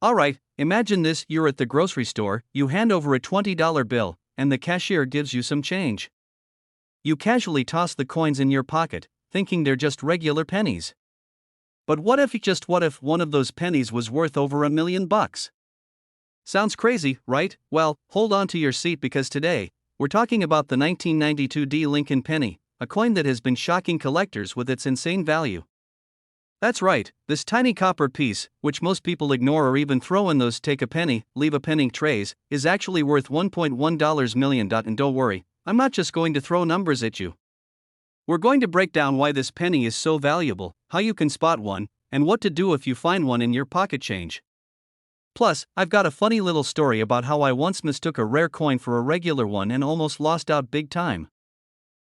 Alright, imagine this: you're at the grocery store, you hand over a $20 bill, and the cashier gives you some change. You casually toss the coins in your pocket, thinking they're just regular pennies. But what if one of those pennies was worth over $1,000,000? Sounds crazy, right? Well, hold on to your seat because today, we're talking about the 1992 D Lincoln penny, a coin that has been shocking collectors with its insane value. That's right, this tiny copper piece, which most people ignore or even throw in those take a penny, leave a penny trays, is actually worth $1.1 million. And don't worry, I'm not just going to throw numbers at you. We're going to break down why this penny is so valuable, how you can spot one, and what to do if you find one in your pocket change. Plus, I've got a funny little story about how I once mistook a rare coin for a regular one and almost lost out big time.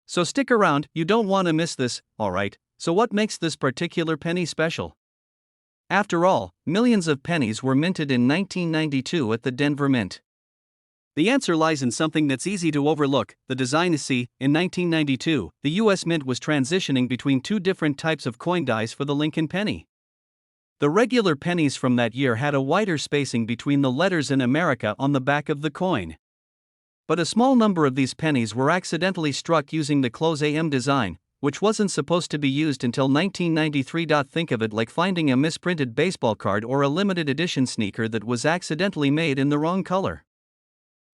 So stick around, you don't want to miss this. Alright, so what makes this particular penny special? After all, millions of pennies were minted in 1992 at the Denver Mint. The answer lies in something that's easy to overlook: the design. See, in 1992, the US Mint was transitioning between two different types of coin dies for the Lincoln penny. The regular pennies from that year had a wider spacing between the letters in America on the back of the coin. But a small number of these pennies were accidentally struck using the close AM design, which wasn't supposed to be used until 1993. Think of it like finding a misprinted baseball card or a limited edition sneaker that was accidentally made in the wrong color.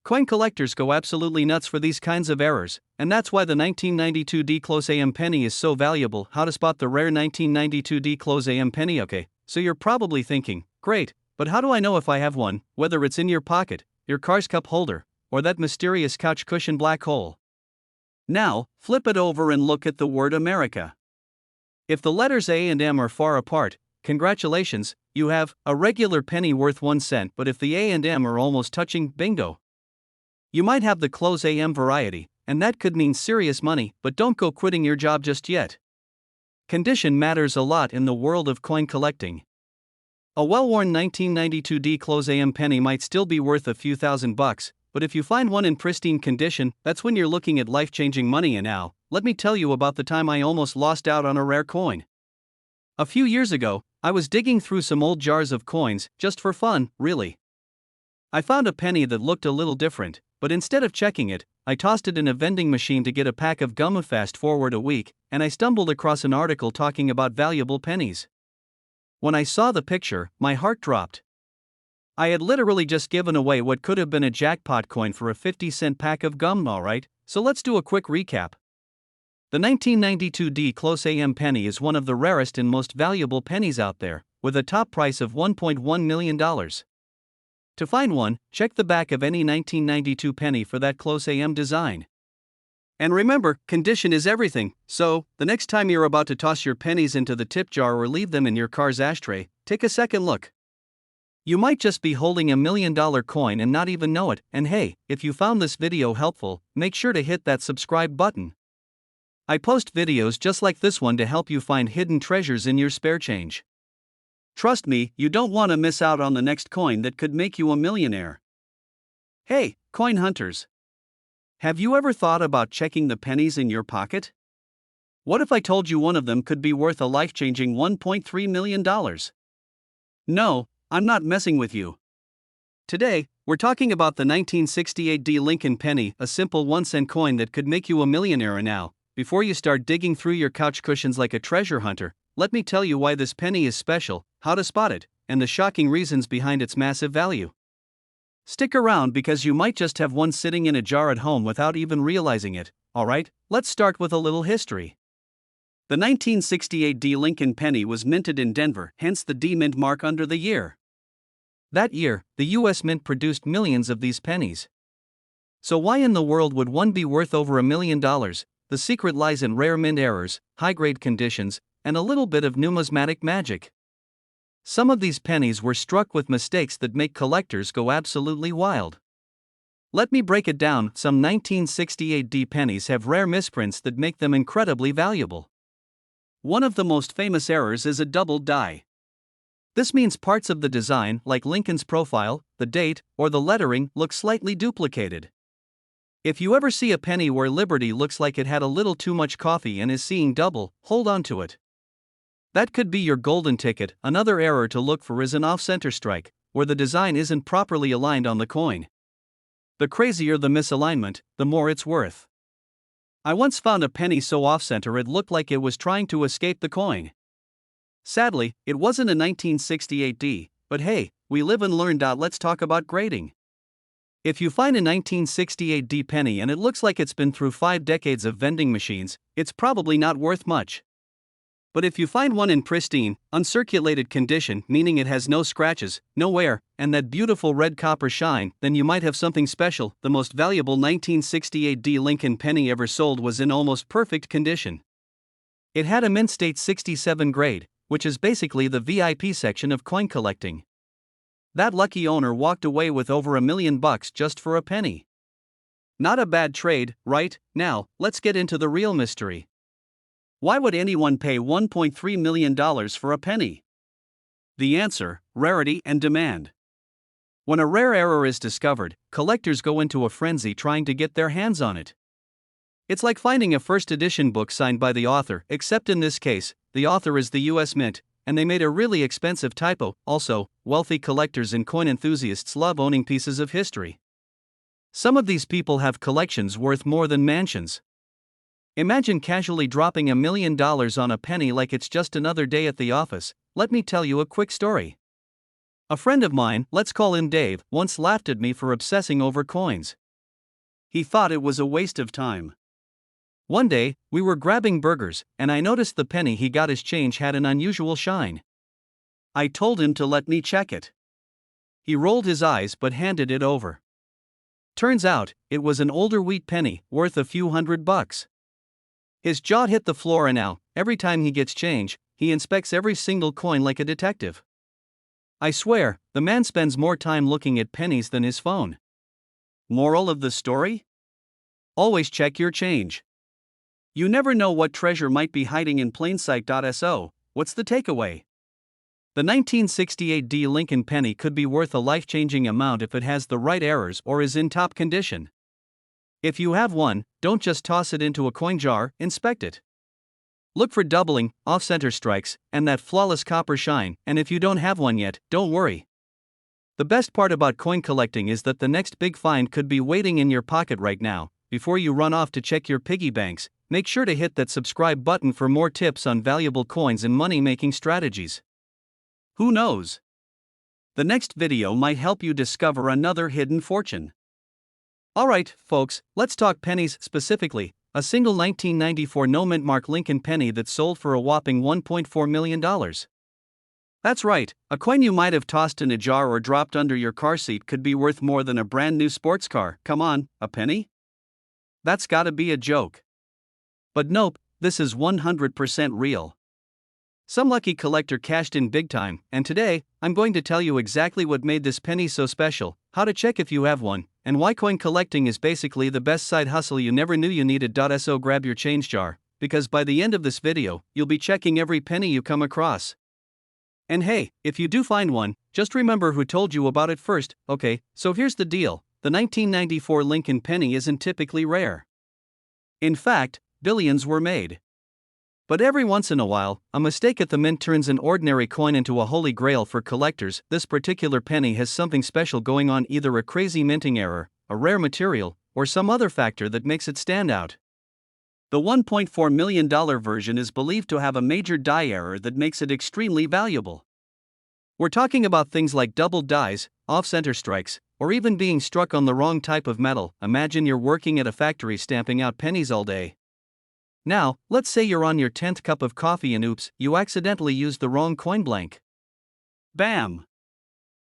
Coin collectors go absolutely nuts for these kinds of errors, and that's why the 1992 D close AM penny is so valuable. How to spot the rare 1992 D close AM penny? Okay, so you're probably thinking, great, but how do I know if I have one, whether it's in your pocket, your car's cup holder, or that mysterious couch cushion black hole? Now, flip it over and look at the word America. If the letters A and M are far apart, congratulations, you have a regular penny worth 1 cent. But if the A and M are almost touching, bingo. You might have the close AM variety, and that could mean serious money. But don't go quitting your job just yet. Condition matters a lot in the world of coin collecting. A well-worn 1992 D close AM penny might still be worth a few $1,000s, but if you find one in pristine condition, that's when you're looking at life-changing money. And now, let me tell you about the time I almost lost out on a rare coin. A few years ago, I was digging through some old jars of coins, just for fun, really. I found a penny that looked a little different, but instead of checking it, I tossed it in a vending machine to get a pack of gum. Fast forward a week, and I stumbled across an article talking about valuable pennies. When I saw the picture, my heart dropped. I had literally just given away what could have been a jackpot coin for a 50-cent pack of gum. Alright, so let's do a quick recap. The 1992 D close AM penny is one of the rarest and most valuable pennies out there, with a top price of $1.1 million. To find one, check the back of any 1992 penny for that close AM design. And remember, condition is everything, so, the next time you're about to toss your pennies into the tip jar or leave them in your car's ashtray, take a second look. You might just be holding $1 million coin and not even know it. And hey, if you found this video helpful, make sure to hit that subscribe button. I post videos just like this one to help you find hidden treasures in your spare change. Trust me, you don't want to miss out on the next coin that could make you a millionaire. Hey, coin hunters! Have you ever thought about checking the pennies in your pocket? What if I told you one of them could be worth a life-changing $1.3 million? No, I'm not messing with you. Today, we're talking about the 1968 D Lincoln penny, a simple 1-cent coin that could make you a millionaire. And now, before you start digging through your couch cushions like a treasure hunter, let me tell you why this penny is special, how to spot it, and the shocking reasons behind its massive value. Stick around because you might just have one sitting in a jar at home without even realizing it. Alright, let's start with a little history. The 1968 D Lincoln penny was minted in Denver, hence the D Mint mark under the year. That year, the US Mint produced millions of these pennies. So why in the world would one be worth over $1 million? The secret lies in rare mint errors, high-grade conditions, and a little bit of numismatic magic. Some of these pennies were struck with mistakes that make collectors go absolutely wild. Let me break it down. Some 1968 D pennies have rare misprints that make them incredibly valuable. One of the most famous errors is a double die. This means parts of the design, like Lincoln's profile, the date, or the lettering, look slightly duplicated. If you ever see a penny where Liberty looks like it had a little too much coffee and is seeing double, hold on to it. That could be your golden ticket. Another error to look for is an off-center strike, where the design isn't properly aligned on the coin. The crazier the misalignment, the more it's worth. I once found a penny so off-center it looked like it was trying to escape the coin. Sadly, it wasn't a 1968 D, but hey, we live and learn. Let's talk about grading. If you find a 1968 D penny and it looks like it's been through 5 decades of vending machines, it's probably not worth much. But if you find one in pristine, uncirculated condition, meaning it has no scratches, no wear, and that beautiful red copper shine, then you might have something special. The most valuable 1968 D Lincoln penny ever sold was in almost perfect condition. It had a mint state 67 grade, which is basically the VIP section of coin collecting. That lucky owner walked away with over $1 million just for a penny. Not a bad trade, right? Now, let's get into the real mystery. Why would anyone pay $1.3 million for a penny? The answer: rarity and demand. When a rare error is discovered, collectors go into a frenzy trying to get their hands on it. It's like finding a first edition book signed by the author, except in this case, the author is the US Mint, and they made a really expensive typo. Also, wealthy collectors and coin enthusiasts love owning pieces of history. Some of these people have collections worth more than mansions. Imagine casually dropping $1 million on a penny like it's just another day at the office. Let me tell you a quick story. A friend of mine, let's call him Dave, once laughed at me for obsessing over coins. He thought it was a waste of time. One day, we were grabbing burgers, and I noticed the penny he got as change had an unusual shine. I told him to let me check it. He rolled his eyes but handed it over. Turns out, it was an older wheat penny, worth a few $100. His jaw hit the floor, and now, every time he gets change, he inspects every single coin like a detective. I swear, the man spends more time looking at pennies than his phone. Moral of the story? Always check your change. You never know what treasure might be hiding in plain sight. So, what's the takeaway? The 1968 D Lincoln penny could be worth a life-changing amount if it has the right errors or is in top condition. If you have one, don't just toss it into a coin jar, inspect it. Look for doubling, off-center strikes, and that flawless copper shine, and if you don't have one yet, don't worry. The best part about coin collecting is that the next big find could be waiting in your pocket right now. Before you run off to check your piggy banks, make sure to hit that subscribe button for more tips on valuable coins and money-making strategies. Who knows? The next video might help you discover another hidden fortune. Alright, folks, let's talk pennies specifically. A single 1994 no-mint mark Lincoln penny that sold for a whopping $1.4 million. That's right, a coin you might have tossed in a jar or dropped under your car seat could be worth more than a brand new sports car. Come on, a penny? That's gotta be a joke. But nope, this is 100% real. Some lucky collector cashed in big time, and today, I'm going to tell you exactly what made this penny so special, how to check if you have one, and why coin collecting is basically the best side hustle you never knew you needed. So grab your change jar, because by the end of this video, you'll be checking every penny you come across. And hey, if you do find one, just remember who told you about it first. Okay, so here's the deal. The 1994 Lincoln penny isn't typically rare. In fact, billions were made. But every once in a while, a mistake at the mint turns an ordinary coin into a holy grail for collectors. This particular penny has something special going on, either a crazy minting error, a rare material, or some other factor that makes it stand out. The $1.4 million version is believed to have a major die error that makes it extremely valuable. We're talking about things like doubled dies, off-center strikes, or even being struck on the wrong type of metal. Imagine you're working at a factory stamping out pennies all day. Now, let's say you're on your 10th cup of coffee and oops, you accidentally used the wrong coin blank. Bam!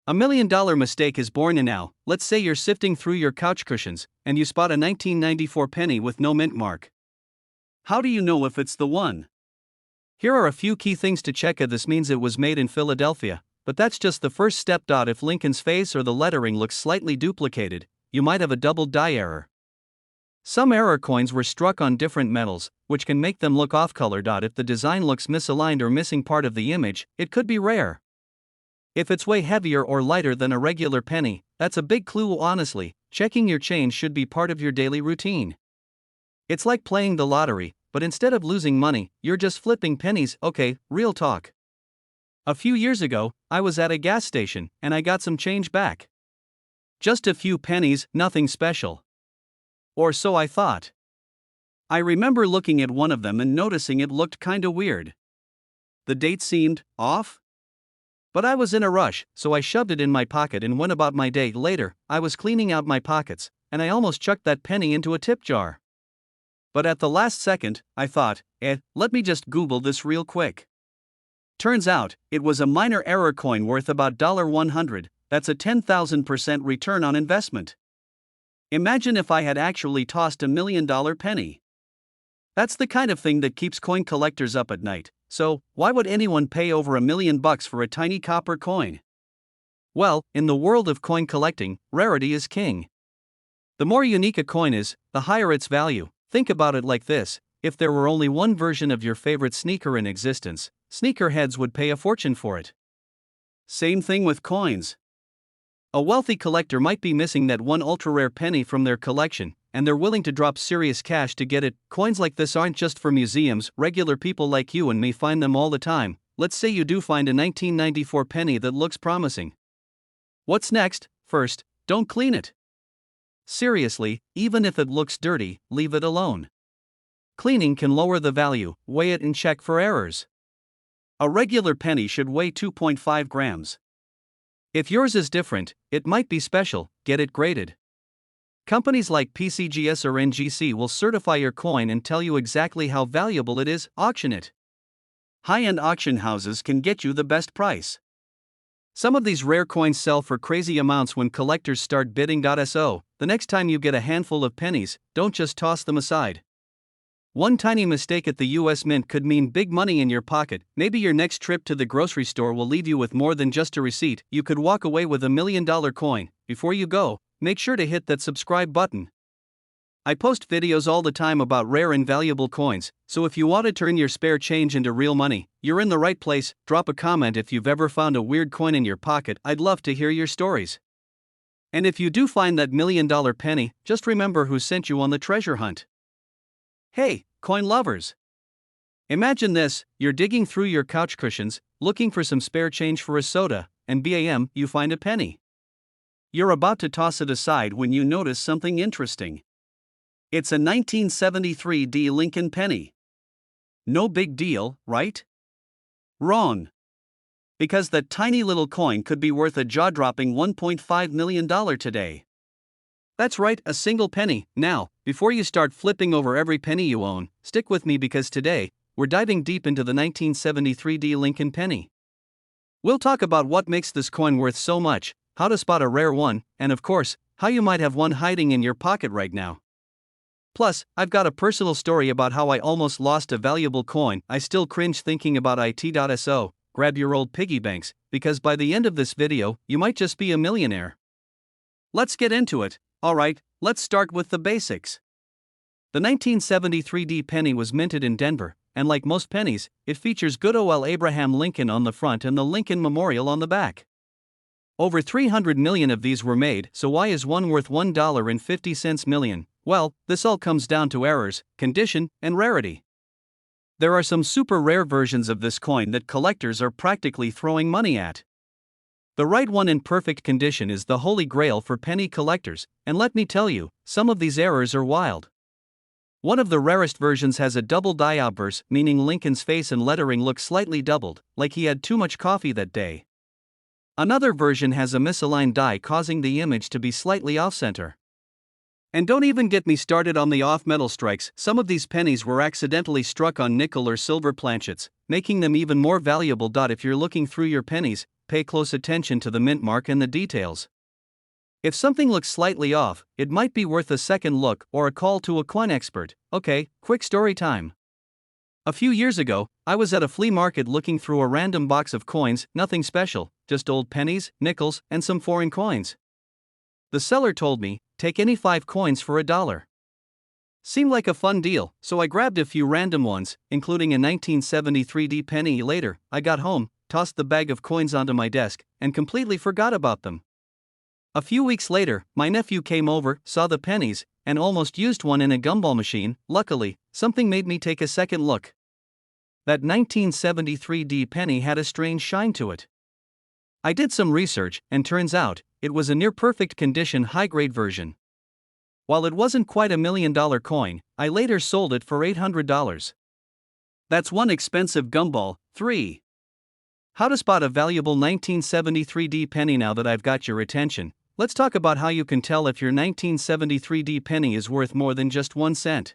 $1 million mistake is born. And now, let's say you're sifting through your couch cushions, and you spot a 1994 penny with no mint mark. How do you know if it's the one? Here are a few key things to check. This means it was made in Philadelphia, but that's just the first step. If Lincoln's face or the lettering looks slightly duplicated, you might have a double die error. Some error coins were struck on different metals, which can make them look off-color. If the design looks misaligned or missing part of the image, it could be rare. If it's way heavier or lighter than a regular penny, that's a big clue. Honestly, checking your change should be part of your daily routine. It's like playing the lottery, but instead of losing money, you're just flipping pennies. Okay, real talk. A few years ago, I was at a gas station and I got some change back. Just a few pennies, nothing special. Or so I thought. I remember looking at one of them and noticing it looked kinda weird. The date seemed off. But I was in a rush, so I shoved it in my pocket and went about my day. Later, I was cleaning out my pockets, and I almost chucked that penny into a tip jar. But at the last second, I thought, let me just Google this real quick. Turns out, it was a minor error coin worth about $100. That's a 10,000% return on investment. Imagine if I had actually tossed a $1 million penny. That's the kind of thing that keeps coin collectors up at night. So, why would anyone pay over $1 million for a tiny copper coin? Well, in the world of coin collecting, rarity is king. The more unique a coin is, the higher its value. Think about it like this: if there were only one version of your favorite sneaker in existence, sneakerheads would pay a fortune for it. Same thing with coins. A wealthy collector might be missing that one ultra-rare penny from their collection, and they're willing to drop serious cash to get it. Coins like this aren't just for museums, regular people like you and me find them all the time. Let's say you do find a 1994 penny that looks promising. What's next? First, don't clean it. Seriously, even if it looks dirty, leave it alone. Cleaning can lower the value. Weigh it and check for errors. A regular penny should weigh 2.5 grams. If yours is different, it might be special. Get it graded. Companies like PCGS or NGC will certify your coin and tell you exactly how valuable it is. Auction it. High-end auction houses can get you the best price. Some of these rare coins sell for crazy amounts when collectors start bidding. So, the next time you get a handful of pennies, don't just toss them aside. One tiny mistake at the US Mint could mean big money in your pocket. Maybe your next trip to the grocery store will leave you with more than just a receipt. You could walk away with $1 million coin. Before you go, make sure to hit that subscribe button. I post videos all the time about rare and valuable coins, so if you want to turn your spare change into real money, you're in the right place. Drop a comment if you've ever found a weird coin in your pocket. I'd love to hear your stories. And if you do find that $1 million penny, just remember who sent you on the treasure hunt. Hey, coin lovers! Imagine this: you're digging through your couch cushions, looking for some spare change for a soda, and bam, you find a penny. You're about to toss it aside when you notice something interesting. It's a 1973 D Lincoln penny. No big deal, right? Wrong. Because that tiny little coin could be worth a jaw-dropping $1.5 million today. That's right, a single penny. Now, before you start flipping over every penny you own, stick with me because today, we're diving deep into the 1973 D Lincoln penny. We'll talk about what makes this coin worth so much, how to spot a rare one, and of course, how you might have one hiding in your pocket right now. Plus, I've got a personal story about how I almost lost a valuable coin. I still cringe thinking about it. So, grab your old piggy banks, because by the end of this video, you might just be a millionaire. Let's get into it. Alright, let's start with the basics. The 1973 D penny was minted in Denver, and like most pennies, it features good old Abraham Lincoln on the front and the Lincoln Memorial on the back. Over 300 million of these were made, so why is one worth $1.50 million? Well, this all comes down to errors, condition, and rarity. There are some super rare versions of this coin that collectors are practically throwing money at. The right one in perfect condition is the holy grail for penny collectors, and let me tell you, some of these errors are wild. One of the rarest versions has a double die obverse, meaning Lincoln's face and lettering look slightly doubled, like he had too much coffee that day. Another version has a misaligned die causing the image to be slightly off-center. And don't even get me started on the off-metal strikes. Some of these pennies were accidentally struck on nickel or silver planchets, making them even more valuable. If you're looking through your pennies, pay close attention to the mint mark and the details. If something looks slightly off, it might be worth a second look or a call to a coin expert. Okay, quick story time. A few years ago, I was at a flea market looking through a random box of coins, nothing special, just old pennies, nickels, and some foreign coins. The seller told me, take any 5 coins for $1. Seemed like a fun deal, so I grabbed a few random ones, including a 1973 D penny. Later, I got home, tossed the bag of coins onto my desk, and completely forgot about them. A few weeks later, my nephew came over, saw the pennies, and almost used one in a gumball machine. Luckily, something made me take a second look. That 1973 penny had a strange shine to it. I did some research, and turns out, it was a near-perfect condition high-grade version. While it wasn't quite a $1 million coin, I later sold it for $800. That's one expensive gumball. 3. How to spot a valuable 1973 penny. Now that I've got your attention, let's talk about how you can tell if your 1973 penny is worth more than just 1 cent.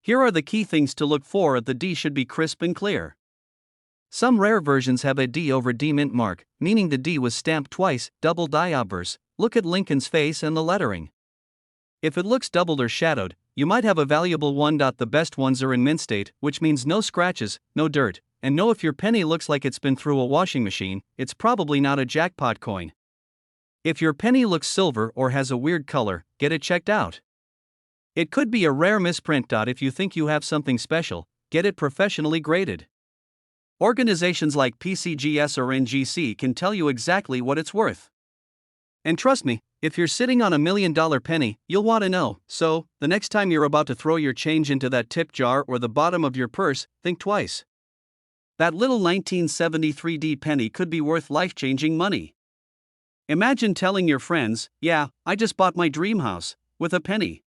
Here are the key things to look for. The D should be crisp and clear. Some rare versions have a D over D mint mark, meaning the D was stamped twice, double die obverse. Look at Lincoln's face and the lettering. If it looks doubled or shadowed, you might have a valuable one. The best ones are in mint state, which means no scratches, no dirt, and know if your penny looks like it's been through a washing machine, it's probably not a jackpot coin. If your penny looks silver or has a weird color, get it checked out. It could be a rare misprint. If you think you have something special, get it professionally graded. Organizations like PCGS or NGC can tell you exactly what it's worth. And trust me, if you're sitting on a $1 million penny, you'll want to know. So, the next time you're about to throw your change into that tip jar or the bottom of your purse, think twice. That little 1973 penny could be worth life-changing money. Imagine telling your friends, "Yeah, I just bought my dream house," with a penny.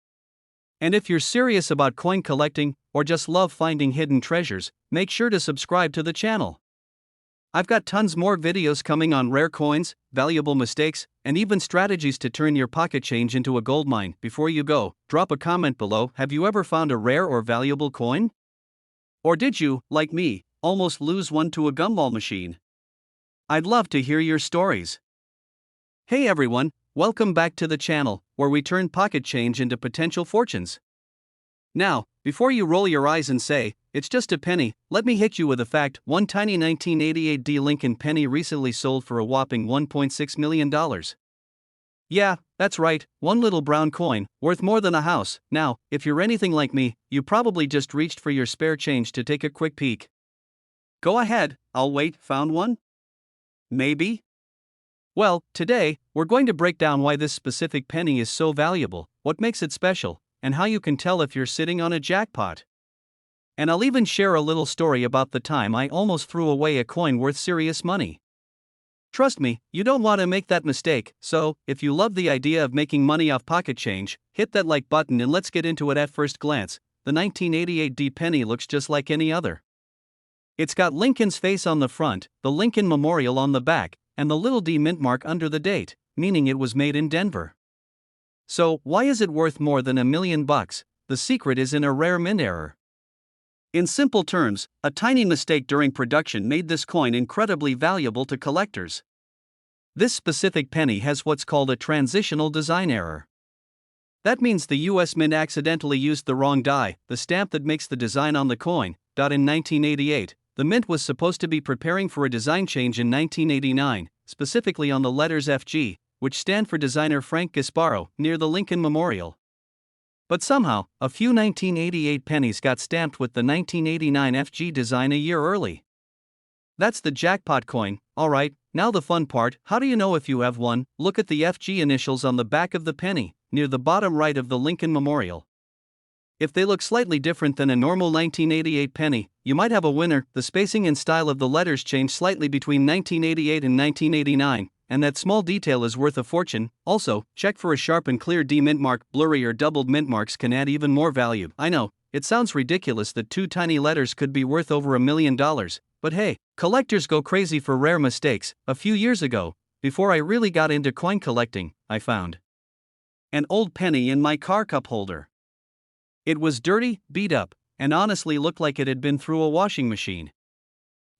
And if you're serious about coin collecting, or just love finding hidden treasures, make sure to subscribe to the channel. I've got tons more videos coming on rare coins, valuable mistakes, and even strategies to turn your pocket change into a goldmine. Before you go, drop a comment below. Have you ever found a rare or valuable coin? Or did you, like me, almost lose one to a gumball machine? I'd love to hear your stories. Hey everyone, welcome back to the channel, where we turn pocket change into potential fortunes. Now, before you roll your eyes and say, "It's just a penny," let me hit you with a fact. One tiny 1988 D Lincoln penny recently sold for a whopping $1.6 million. Yeah, that's right, one little brown coin, worth more than a house. Now, if you're anything like me, you probably just reached for your spare change to take a quick peek. Go ahead, I'll wait. Found one? Maybe? Well, today, we're going to break down why this specific penny is so valuable, what makes it special, and how you can tell if you're sitting on a jackpot. And I'll even share a little story about the time I almost threw away a coin worth serious money. Trust me, you don't want to make that mistake, so, if you love the idea of making money off pocket change, hit that like button and let's get into it. At first glance, the 1988 D penny looks just like any other. It's got Lincoln's face on the front, the Lincoln Memorial on the back, and the little D mint mark under the date, meaning it was made in Denver. So, why is it worth more than $1 million? The secret is in a rare mint error. In simple terms, a tiny mistake during production made this coin incredibly valuable to collectors. This specific penny has what's called a transitional design error. That means the US Mint accidentally used the wrong die, the stamp that makes the design on the coin. In 1988, the Mint was supposed to be preparing for a design change in 1989, specifically on the letters FG, which stand for designer Frank Gasparo, near the Lincoln Memorial. But somehow, a few 1988 pennies got stamped with the 1989 FG design a year early. That's the jackpot coin. Alright, now the fun part. How do you know if you have one? Look at the FG initials on the back of the penny, near the bottom right of the Lincoln Memorial. If they look slightly different than a normal 1988 penny, you might have a winner. The spacing and style of the letters changed slightly between 1988 and 1989, and that small detail is worth a fortune. Also, check for a sharp and clear D mint mark. Blurry or doubled mint marks can add even more value. I know, it sounds ridiculous that two tiny letters could be worth over $1 million, but hey, collectors go crazy for rare mistakes. A few years ago, before I really got into coin collecting, I found an old penny in my car cup holder. It was dirty, beat up, and honestly looked like it had been through a washing machine.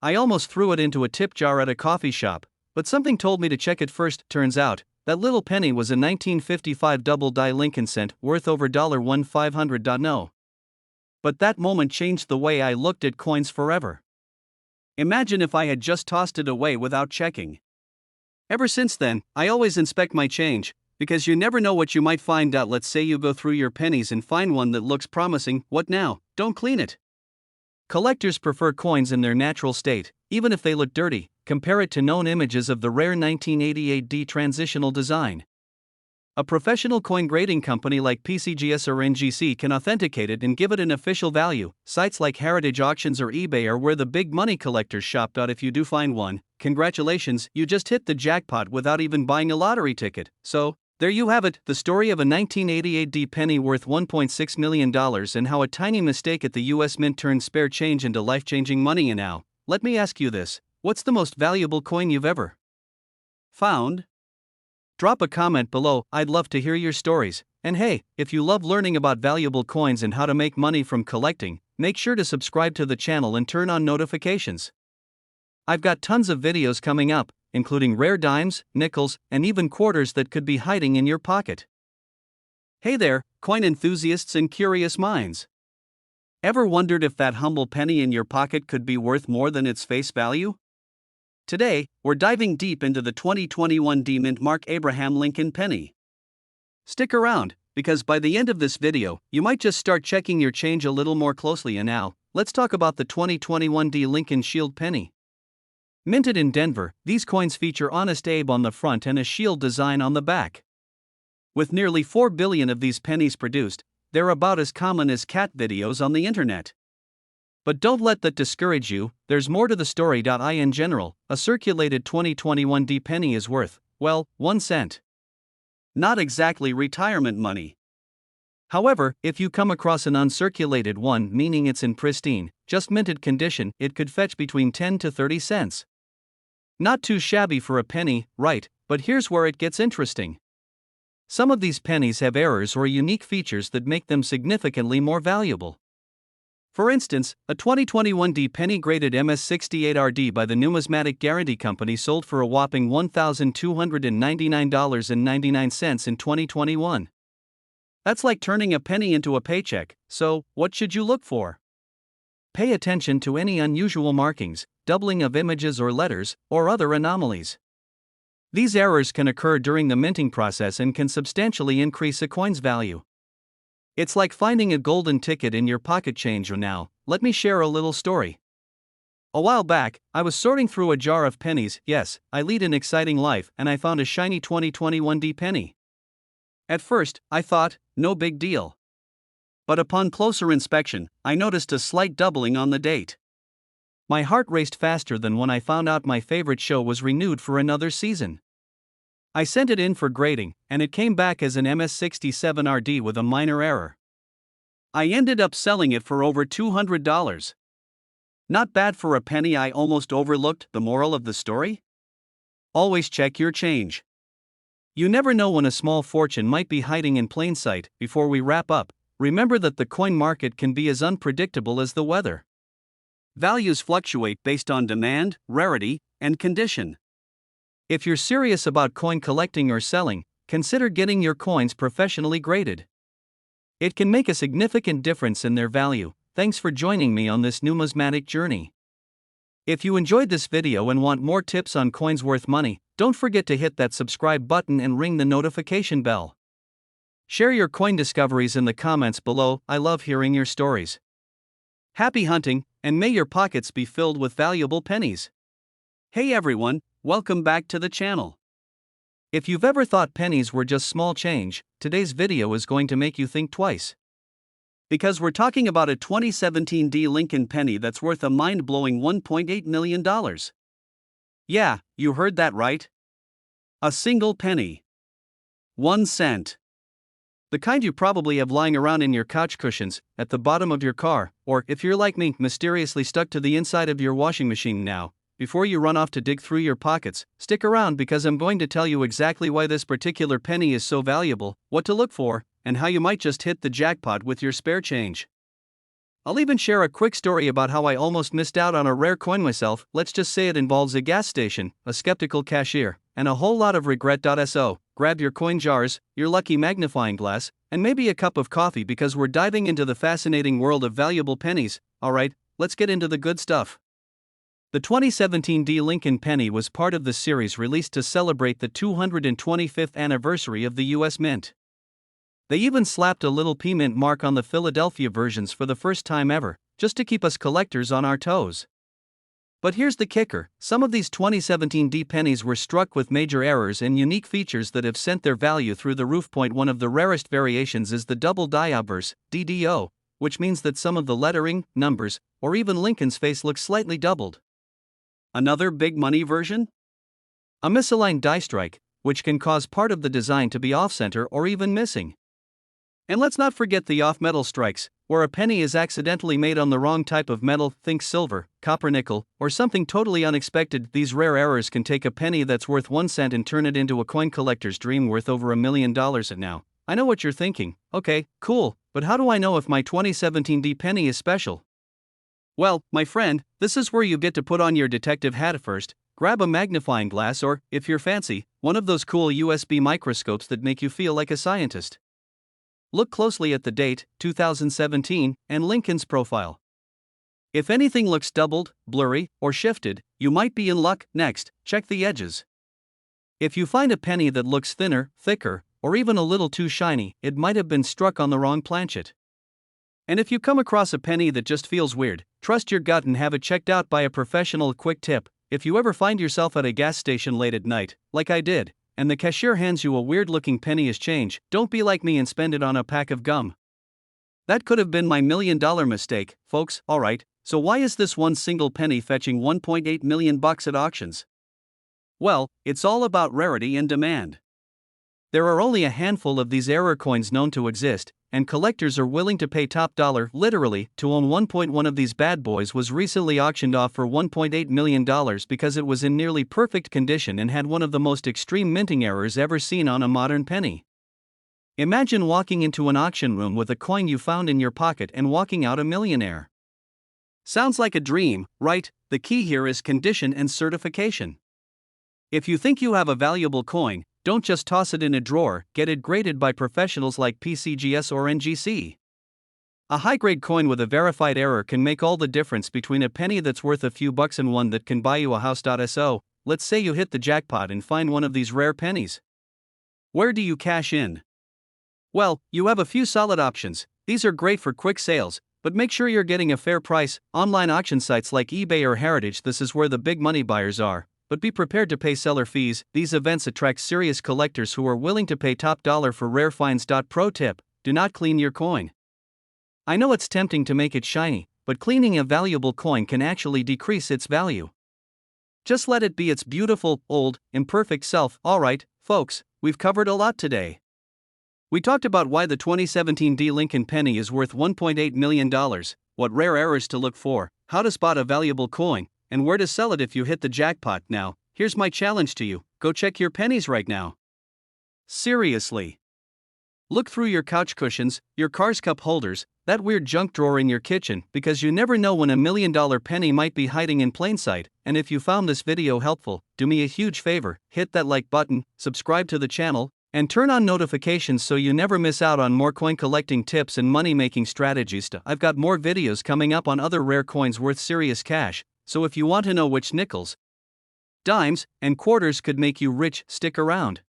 I almost threw it into a tip jar at a coffee shop, but something told me to check it first. Turns out, that little penny was a 1955 double die Lincoln cent worth over $1,500. No. But that moment changed the way I looked at coins forever. Imagine if I had just tossed it away without checking. Ever since then, I always inspect my change, because you never know what you might find out. Let's say you go through your pennies and find one that looks promising. What now? Don't clean it. Collectors prefer coins in their natural state, even if they look dirty. Compare it to known images of the rare 1988 D transitional design. A professional coin grading company like PCGS or NGC can authenticate it and give it an official value. Sites like Heritage Auctions or eBay are where the big money collectors shop. If you do find one, congratulations, you just hit the jackpot without even buying a lottery ticket. So, there you have it, the story of a 1988 D penny worth $1.6 million and how a tiny mistake at the US Mint turned spare change into life-changing money. And now, let me ask you this, what's the most valuable coin you've ever found? Drop a comment below, I'd love to hear your stories. And hey, if you love learning about valuable coins and how to make money from collecting, make sure to subscribe to the channel and turn on notifications. I've got tons of videos coming up, including rare dimes, nickels, and even quarters that could be hiding in your pocket. Hey there, coin enthusiasts and curious minds. Ever wondered if that humble penny in your pocket could be worth more than its face value? Today, we're diving deep into the 2021 D Mint Mark Abraham Lincoln penny. Stick around, because by the end of this video, you might just start checking your change a little more closely. And now, let's talk about the 2021 D Lincoln Shield penny. Minted in Denver, these coins feature Honest Abe on the front and a shield design on the back. With nearly 4 billion of these pennies produced, they're about as common as cat videos on the internet. But don't let that discourage you, there's more to the story. In general, a circulated 2021 D penny is worth, well, 1 cent. Not exactly retirement money. However, if you come across an uncirculated one, meaning it's in pristine, just minted condition, it could fetch between 10 to 30 cents. Not too shabby for a penny, right? But here's where it gets interesting. Some of these pennies have errors or unique features that make them significantly more valuable. For instance, a 2021 D penny graded MS68RD by the Numismatic Guarantee Company sold for a whopping $1,299.99 in 2021. That's like turning a penny into a paycheck, so what should you look for? Pay attention to any unusual markings, doubling of images or letters, or other anomalies. These errors can occur during the minting process and can substantially increase a coin's value. It's like finding a golden ticket in your pocket change. Now, let me share a little story. A while back, I was sorting through a jar of pennies. Yes, I lead an exciting life, and I found a shiny 2021 D penny. At first, I thought, no big deal. But upon closer inspection, I noticed a slight doubling on the date. My heart raced faster than when I found out my favorite show was renewed for another season. I sent it in for grading, and it came back as an MS67RD with a minor error. I ended up selling it for over $200. Not bad for a penny. I almost overlooked the moral of the story? Always check your change. You never know when a small fortune might be hiding in plain sight. Before we wrap up, remember that the coin market can be as unpredictable as the weather. Values fluctuate based on demand, rarity, and condition. If you're serious about coin collecting or selling, consider getting your coins professionally graded. It can make a significant difference in their value. Thanks for joining me on this numismatic journey. If you enjoyed this video and want more tips on coins worth money, don't forget to hit that subscribe button and ring the notification bell. Share your coin discoveries in the comments below. I love hearing your stories. Happy hunting, and may your pockets be filled with valuable pennies. Hey everyone, welcome back to the channel. If you've ever thought pennies were just small change, today's video is going to make you think twice. Because we're talking about a 2017 D Lincoln penny that's worth a mind-blowing $1.8 million. Yeah, you heard that right. A single penny. 1 cent. The kind you probably have lying around in your couch cushions, at the bottom of your car, or if you're like me, mysteriously stuck to the inside of your washing machine now. Before you run off to dig through your pockets, stick around because I'm going to tell you exactly why this particular penny is so valuable, what to look for, and how you might just hit the jackpot with your spare change. I'll even share a quick story about how I almost missed out on a rare coin myself. Let's just say it involves a gas station, a skeptical cashier, and a whole lot of regret. So, grab your coin jars, your lucky magnifying glass, and maybe a cup of coffee because we're diving into the fascinating world of valuable pennies. Alright, let's get into the good stuff. The 2017 D Lincoln penny was part of the series released to celebrate the 225th anniversary of the US Mint. They even slapped a little P-Mint mark on the Philadelphia versions for the first time ever, just to keep us collectors on our toes. But here's the kicker: some of these 2017 D pennies were struck with major errors and unique features that have sent their value through the roof. One of the rarest variations is the double die obverse, DDO, which means that some of the lettering, numbers, or even Lincoln's face looks slightly doubled. Another big money version? A misaligned die strike, which can cause part of the design to be off-center or even missing. And let's not forget the off-metal strikes, where a penny is accidentally made on the wrong type of metal, think silver, copper, nickel, or something totally unexpected. These rare errors can take a penny that's worth 1 cent and turn it into a coin collector's dream worth over $1 million. And now, I know what you're thinking: okay, cool, but how do I know if my 2017 D penny is special? Well, my friend, this is where you get to put on your detective hat first. Grab a magnifying glass or, if you're fancy, one of those cool USB microscopes that make you feel like a scientist. Look closely at the date, 2017, and Lincoln's profile. If anything looks doubled, blurry, or shifted, you might be in luck. Next, check the edges. If you find a penny that looks thinner, thicker, or even a little too shiny, it might have been struck on the wrong planchet. And if you come across a penny that just feels weird, trust your gut and have it checked out by a professional. Quick tip: if you ever find yourself at a gas station late at night, like I did, and the cashier hands you a weird-looking penny as change, don't be like me and spend it on a pack of gum. That could have been my $1 million mistake, folks. Alright, so why is this one single penny fetching $1.8 million at auctions? Well, it's all about rarity and demand. There are only a handful of these error coins known to exist, and collectors are willing to pay top dollar, literally, to own 1.1 of these bad boys. Was recently auctioned off for $1.8 million because it was in nearly perfect condition and had one of the most extreme minting errors ever seen on a modern penny. Imagine walking into an auction room with a coin you found in your pocket and walking out a millionaire. Sounds like a dream, right? The key here is condition and certification. If you think you have a valuable coin, don't just toss it in a drawer, get it graded by professionals like PCGS or NGC. A high-grade coin with a verified error can make all the difference between a penny that's worth a few bucks and one that can buy you a house. So, let's say you hit the jackpot and find one of these rare pennies. Where do you cash in? Well, you have a few solid options. These are great for quick sales, but make sure you're getting a fair price. Online auction sites like eBay or Heritage, this is where the big money buyers are. But be prepared to pay seller fees. These events attract serious collectors who are willing to pay top dollar for rare finds. Pro tip: do not clean your coin. I know it's tempting to make it shiny, but cleaning a valuable coin can actually decrease its value. Just let it be its beautiful, old, imperfect self. Alright, folks, we've covered a lot today. We talked about why the 2017 D Lincoln penny is worth $1.8 million, what rare errors to look for, how to spot a valuable coin, and where to sell it if you hit the jackpot. Now, here's my challenge to you: go check your pennies right now. Seriously. Look through your couch cushions, your car's cup holders, that weird junk drawer in your kitchen, because you never know when $1 million penny might be hiding in plain sight. And if you found this video helpful, do me a huge favor: hit that like button, subscribe to the channel, and turn on notifications so you never miss out on more coin collecting tips and money-making strategies. I've got more videos coming up on other rare coins worth serious cash. So if you want to know which nickels, dimes, and quarters could make you rich, stick around.